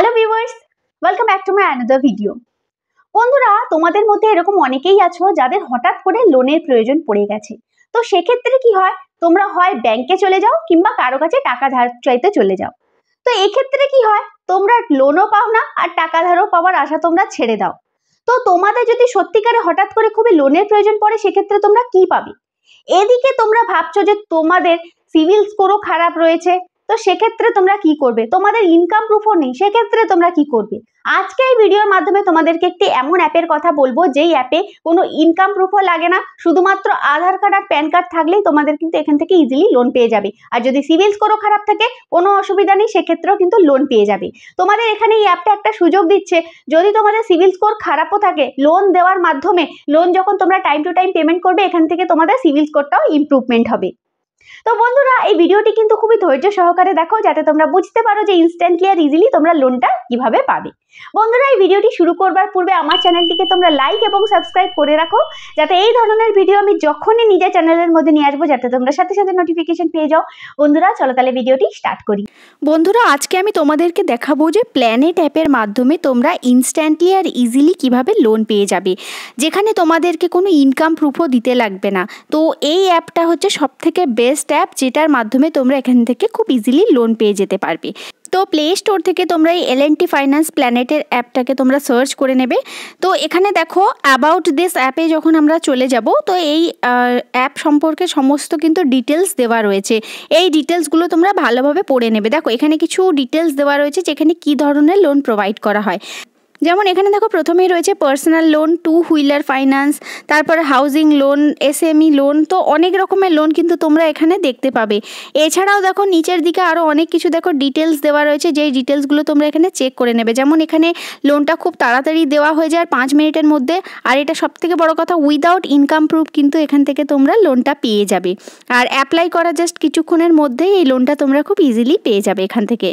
Hello viewers, welcome back to my another video. বন্ধুরা, তোমাদের মধ্যে এরকম অনেকেই আছো যাদের হঠাৎ করে লোনের প্রয়োজন পড়ে গেছে। তো সেক্ষেত্রে কি হয়, তোমরা হয় ব্যাংকে চলে যাও কিংবা কারো কাছে টাকা ধার চাইতে চলে যাও। তো এক্ষেত্রে কি হয়, তোমরা লোনও পাও না আর টাকা ধারও পাওয়ার আশা তোমরা ছেড়ে দাও। তো তোমাদের যদি সত্যিকারে হঠাৎ করে খুবই লোনের প্রয়োজন পড়ে, সেক্ষেত্রে তোমরা কি পাবে? এদিকে তোমরা ভাবছো যে তোমাদের সিভিল স্কোরও খারাপ রয়েছে, তো সেক্ষেত্রে তোমরা কি করবে? তোমাদের ইনকাম প্রুফও নেই, সেক্ষেত্রে তোমরা কি করবে? আজকে এই ভিডিওর মাধ্যমে তোমাদেরকে একটি এমন অ্যাপের কথা বলবো যেই অ্যাপে কোনো ইনকাম প্রুফও লাগে না, শুধুমাত্র আধার কার্ড আর প্যান কার্ড থাকলেই তোমাদের কিন্তু এখান থেকে ইজিলি লোন পেয়ে যাবে। আর যদি সিভিল স্কোরও খারাপ থাকে, কোনো অসুবিধা নেই, সেক্ষেত্রেও কিন্তু লোন পেয়ে যাবে। তোমাদের এখানে এই অ্যাপটা একটা সুযোগ দিচ্ছে, যদি তোমাদের সিভিল স্কোর খারাপও থাকে, লোন দেওয়ার মাধ্যমে লোন যখন তোমরা টাইম টু টাইম পেমেন্ট করবে, এখান থেকে তোমাদের সিভিল স্কোরটাও ইমপ্রুভমেন্ট হবে। তো বন্ধুরা, এই ভিডিওটি কিন্তু খুবই ধৈর্য সহকারে দেখো, যাতে তোমরা বুঝতে পারো যে ইনস্ট্যান্টলি আর ইজিলি তোমরা লোনটা কিভাবে পাবে। বন্ধুরা, এই ভিডিওটি শুরু করবার পূর্বে আমার চ্যানেলটিকে তোমরা লাইক এবং সাবস্ক্রাইব করে রাখো, যাতে এই ধরনের ভিডিও আমি যখনই নিজের চ্যানেলের মধ্যে নিয়ে আসবো, যাতে তোমরা সাথে সাথে নোটিফিকেশন পেয়ে যাও। বন্ধুরা, চলো তাহলে ভিডিওটি স্টার্ট করি। বন্ধুরা, আজকে আমি তোমাদেরকে দেখাবো যে প্ল্যানেট অ্যাপের মাধ্যমে তোমরা ইনস্ট্যান্টলি আর ইজিলি কিভাবে লোন পেয়ে যাবে, যেখানে তোমাদেরকে কোনো ইনকাম প্রুফও দিতে লাগবে না। তো এই অ্যাপটা হচ্ছে সবথেকে বেস্ট অ্যাপ, যেটার মাধ্যমে তোমরা এখান থেকে খুব ইজিলি লোন পেয়ে যেতে পারবে। তো প্লে স্টোর থেকে তোমরা এই L&T ফাইন্যান্স প্ল্যানেটের অ্যাপটাকে তোমরা সার্চ করে নেবে। তো এখানে দেখো অ্যাবাউট দিস অ্যাপে যখন আমরা চলে যাব, তো এই অ্যাপ সম্পর্কে সমস্ত কিন্তু ডিটেলস দেওয়া রয়েছে। এই ডিটেলসগুলো তোমরা ভালোভাবে পড়ে নেবে। দেখো এখানে কিছু ডিটেলস দেওয়া রয়েছে যেখানে কী ধরনের লোন প্রোভাইড করা হয়। যেমন এখানে দেখো প্রথমেই রয়েছে পার্সোনাল লোন, 2 হুইলার ফাইন্যান্স, তারপরে হাউজিং লোন, SME লোন। তো অনেক রকমের লোন কিন্তু তোমরা এখানে দেখতে পাবে। এছাড়াও দেখো নিচের দিকে আরও অনেক কিছু দেখো ডিটেলস দেওয়া রয়েছে, যেই ডিটেলসগুলো তোমরা এখানে চেক করে নেবে। যেমন এখানে লোনটা খুব তাড়াতাড়ি দেওয়া হয়ে যায়, 5 মিনিটের মধ্যে। আর এটা সবথেকে বড় কথা, উইদাউট ইনকাম প্রুফ কিন্তু এখান থেকে তোমরা লোনটা পেয়ে যাবে। আর অ্যাপ্লাই করা জাস্ট কিছুক্ষণের মধ্যেই এই লোনটা তোমরা খুব ইজিলি পেয়ে যাবে এখান থেকে।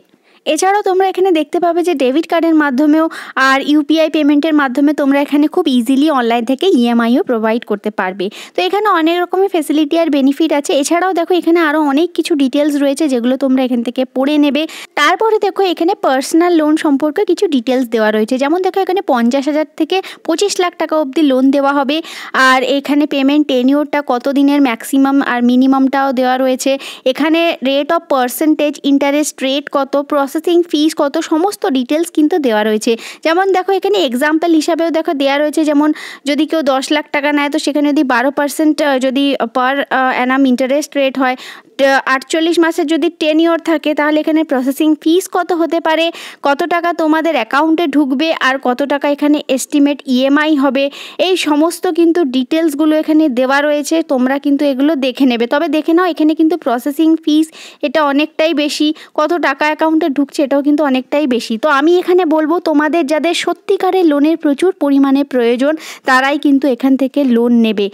এছাড়াও তোমরা এখানে দেখতে পাবে যে ডেবিট কার্ডের মাধ্যমেও আর UPI পেমেন্টের মাধ্যমে তোমরা এখানে খুব ইজিলি অনলাইন থেকে EMIও প্রোভাইড করতে পারবে। তো এখানে অনেক রকমের ফেসিলিটি আর বেনিফিট আছে। এছাড়াও দেখো এখানে আরও অনেক কিছু ডিটেলস রয়েছে, যেগুলো তোমরা এখান থেকে পড়ে নেবে। তারপরে দেখো এখানে পার্সোনাল লোন সম্পর্কে কিছু ডিটেলস দেওয়া রয়েছে। যেমন দেখো এখানে 50,000 থেকে 25 লাখ টাকা অবধি লোন দেওয়া হবে। আর এখানে পেমেন্ট টেনিওরটা কত দিনের ম্যাক্সিমাম আর মিনিমামটাও দেওয়া রয়েছে। এখানে rate of percentage, interest rate কত, প্রসেসিং ফিস কত, সমস্ত ডিটেলস কিন্তু দেওয়া রয়েছে। যেমন দেখো এখানে এক্সাম্পল হিসাবেও দেখো দেওয়া রয়েছে, যেমন যদি কেউ 10 লাখ টাকা নেয়, তো সেখানে যদি 12% যদি পার অ্যানাম ইন্টারেস্ট রেট হয়, 48 মাসের যদি টেনিওর থাকে, তাহলে এখানে প্রসেসিং ফিস কত হতে পারে, কত টাকা তোমাদের অ্যাকাউন্টে ঢুকবে, আর কত টাকা এখানে এস্টিমেট EMI হবে, এই সমস্ত কিন্তু ডিটেলসগুলো এখানে দেওয়া রয়েছে। তোমরা কিন্তু এগুলো দেখে নেবে। তবে দেখে নাও এখানে কিন্তু প্রসেসিং ফিস এটা অনেকটাই বেশি, কত টাকা অ্যাকাউন্টে ঢুকছে এটাও কিন্তু অনেকটাই বেশি। তো আমি এখানে বলবো, তোমাদের যাদের সত্যিকারের লোনের প্রচুর পরিমাণে প্রয়োজন, তারাই কিন্তু এখান থেকে লোন নেবে।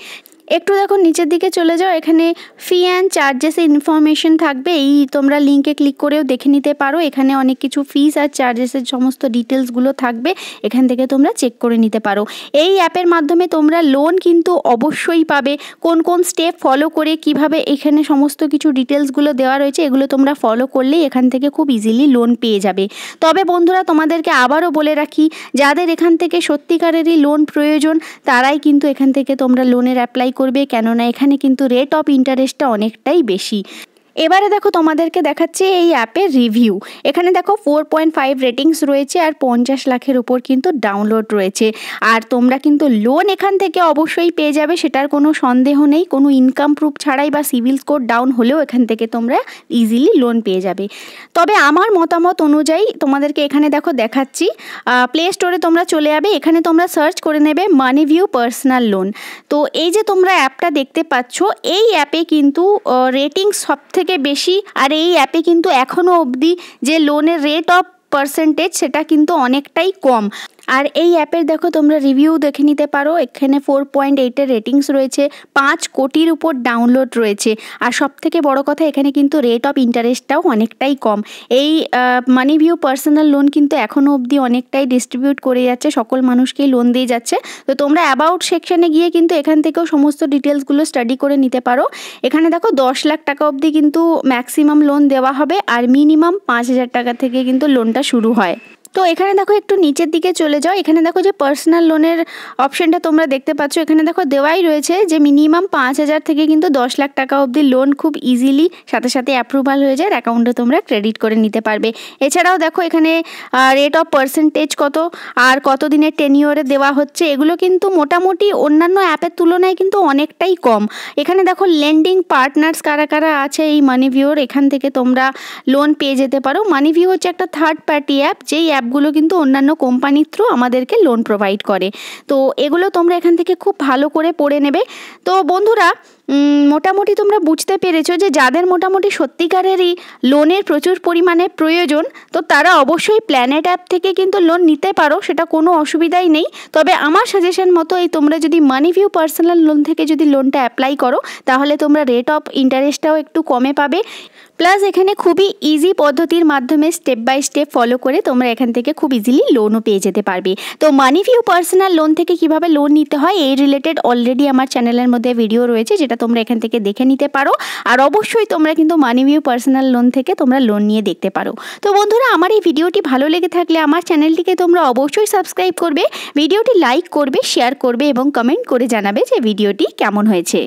একটু দেখো নিচের দিকে চলে যাও, এখানে ফি অ্যান্ড চার্জেসের ইনফরমেশন থাকবে। এই তোমরা লিঙ্কে ক্লিক করেও দেখে নিতে পারো। এখানে অনেক কিছু ফিস আর চার্জেসের সমস্ত ডিটেলসগুলো থাকবে, এখান থেকে তোমরা চেক করে নিতে পারো। এই অ্যাপের মাধ্যমে তোমরা লোন কিন্তু অবশ্যই পাবে। কোন কোন স্টেপ ফলো করে কিভাবে, এখানে সমস্ত কিছু ডিটেলসগুলো দেওয়া রয়েছে, এগুলো তোমরা ফলো করলেই এখান থেকে খুব ইজিলি লোন পেয়ে যাবে। তবে বন্ধুরা, তোমাদেরকে আবারও বলে রাখি, যাদের এখান থেকে সত্যিকারেরই লোন প্রয়োজন, তারাই কিন্তু এখান থেকে তোমরা লোনের অ্যাপ্লাই করবে, কেননা এখানে কিন্তু রেট অফ ইন্টারেস্টটা অনেকটাই বেশি। এবারে দেখো তোমাদেরকে দেখাচ্ছে এই অ্যাপের রিভিউ। এখানে দেখো 4.5 রেটিংস রয়েছে আর 50 লাখের উপর কিন্তু ডাউনলোড রয়েছে। আর তোমরা কিন্তু লোন এখান থেকে অবশ্যই পেয়ে যাবে, সেটার কোনো সন্দেহ নেই। কোনো ইনকাম প্রুফ ছাড়াই বা সিভিল স্কোর ডাউন হলেও এখান থেকে তোমরা ইজিলি লোন পেয়ে যাবে। তবে আমার মতামত অনুযায়ী তোমাদেরকে এখানে দেখো দেখাচ্ছি, প্লে স্টোরে তোমরা চলে যাবে, এখানে তোমরা সার্চ করে নেবে মানি ভিউ পার্সোনাল লোন। তো এই যে তোমরা অ্যাপটা দেখতে পাচ্ছ, এই অ্যাপে কিন্তু রেটিং সবথেকে বেশি। আর এই অ্যাপে কিন্তু এখনও অবধি যে লোনের রেট অফ পার্সেন্টেজ সেটা কিন্তু অনেকটাই কম। আর এই অ্যাপের দেখো তোমরা রিভিউ দেখে নিতে পারো। এখানে 4.8 রেটিংস রয়েছে, 5 কোটির উপর ডাউনলোড রয়েছে। আর সবথেকে বড় কথা, এখানে কিন্তু রেট অফ ইন্টারেস্টটাও অনেকটাই কম। এই মানি ভিউ পার্সোনাল লোন কিন্তু এখনও অবধি অনেকটাই ডিস্ট্রিবিউট করে যাচ্ছে, সকল মানুষকেই লোন দিয়ে যাচ্ছে। তো তোমরা অ্যাবাউট সেকশনে গিয়ে কিন্তু এখান থেকেও সমস্ত ডিটেলসগুলো স্টাডি করে নিতে পারো। এখানে দেখো 10 লাখ টাকা অবধি কিন্তু ম্যাক্সিমাম লোন দেওয়া হবে, আর মিনিমাম 5,000 টাকা থেকে কিন্তু লোনটা শুরু হয়। তো এখানে দেখো একটু নিচের দিকে চলে যাও, এখানে দেখো যে পার্সোনাল লোনের অপশনটা তোমরা দেখতে পাচ্ছ, এখানে দেখো দেওয়াই রয়েছে যে মিনিমাম 5,000 থেকে কিন্তু 10 লাখ টাকা অবধি লোন খুব ইজিলি সাথে সাথে অ্যাপ্রুভাল হয়ে যায়, অ্যাকাউন্টে তোমরা ক্রেডিট করে নিতে পারবে। এছাড়াও দেখো এখানে রেট অফ পার্সেন্টেজ কত আর কত দিনের টেনিওরে দেওয়া হচ্ছে, এগুলো কিন্তু মোটামুটি অন্যান্য অ্যাপের তুলনায় কিন্তু অনেকটাই কম। এখানে দেখো লেন্ডিং পার্টনার্স কারা কারা আছে এই মানিভিউর, এখান থেকে তোমরা লোন পেয়ে যেতে পারো। মানিভিউ হচ্ছে একটা থার্ড পার্টি অ্যাপ, যেই অ্যাপগুলো কিন্তু অন্যান্য কোম্পানির থ্রু আমাদেরকে লোন প্রোভাইড করে। তো এগুলো তোমরা এখান থেকে খুব ভালো করে পড়ে নেবে। তো বন্ধুরা মোটামুটি তোমরা বুঝতে পেরেছো যে যাদের মোটামুটি সত্যিকারেরই লোনের প্রচুর পরিমাণে প্রয়োজন, তো তারা অবশ্যই প্ল্যানেট অ্যাপ থেকে কিন্তু লোন নিতে পারো, সেটা কোনো অসুবিধাই নেই। তবে আমার সাজেশন মতো এই তোমরা যদি মানিভিউ পার্সোনাল লোন থেকে যদি লোনটা অ্যাপ্লাই করো, তাহলে তোমরা রেট অফ ইন্টারেস্টটাও একটু কমে পাবে, প্লাস এখানে খুবই ইজি পদ্ধতির মাধ্যমে স্টেপ বাই স্টেপ ফলো করে তোমরা এখান থেকে খুব ইজিলি লোনও পেয়ে যেতে পারবে। তো মানিভিউ পার্সোনাল লোন থেকে কিভাবে লোন নিতে হয় এই রিলেটেড অলরেডি আমার চ্যানেলের মধ্যে ভিডিও রয়েছে, যেটা তোমরা এখান থেকে দেখে নিতে পারো। আর অবশ্যই তোমরা কিন্তু মানিভিউ পার্সোনাল লোন থেকে তোমরা লোন নিয়ে দেখতে পারো। তো বন্ধুরা আমার এই ভিডিওটি ভালো লেগে থাকলে আমার চ্যানেলটিকে তোমরা অবশ্যই সাবস্ক্রাইব করবে, ভিডিওটি লাইক করবে, শেয়ার করবে এবং কমেন্ট করে জানাবে যে ভিডিওটি কেমন হয়েছে।